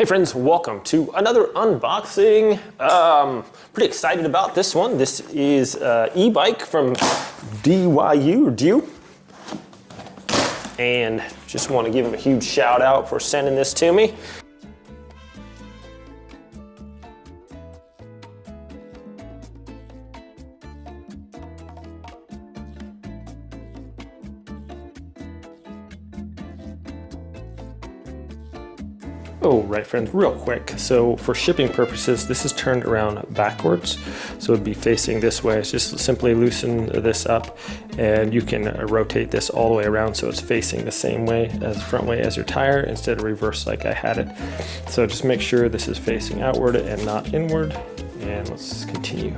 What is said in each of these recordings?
Hey friends, welcome to another unboxing. Pretty excited about this one. This is e-bike from DYU, and just want to give them a huge shout out for sending this to me. Oh, right friends, real quick. So for shipping purposes, this is turned around backwards. So it'd be facing this way. It's just simply loosen this up and you can rotate this all the way around so it's facing the same way as front way as your tire instead of reverse like I had it. So just make sure this is facing outward and not inward. And let's continue.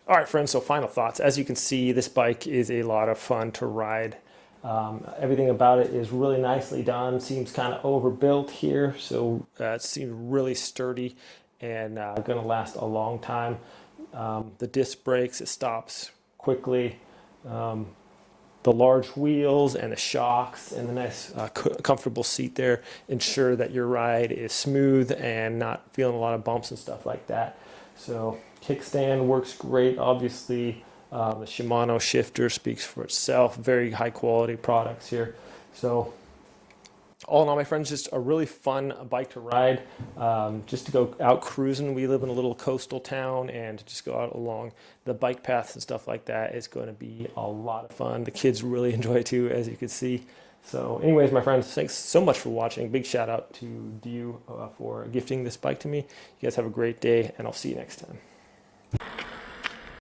All right, friends, so final thoughts. As you can see, this bike is a lot of fun to ride. Everything about it is really nicely done. Seems kind of overbuilt here, so it seems really sturdy and going to last a long time. The disc brakes, it stops quickly. The large wheels and the shocks and the nice comfortable seat there ensure that your ride is smooth and not feeling a lot of bumps and stuff like that. So kickstand works great. Obviously, the Shimano shifter speaks for itself. Very high quality products here. So all in all, my friends, just a really fun bike to ride, just to go out cruising. We live in a little coastal town, and to just go out along the bike paths and stuff like that is going to be a lot of fun. The kids really enjoy it too, as you can see. So anyways, my friends, thanks so much for watching. Big shout out to DYU for gifting this bike to me. You guys have a great day, and I'll see you next time.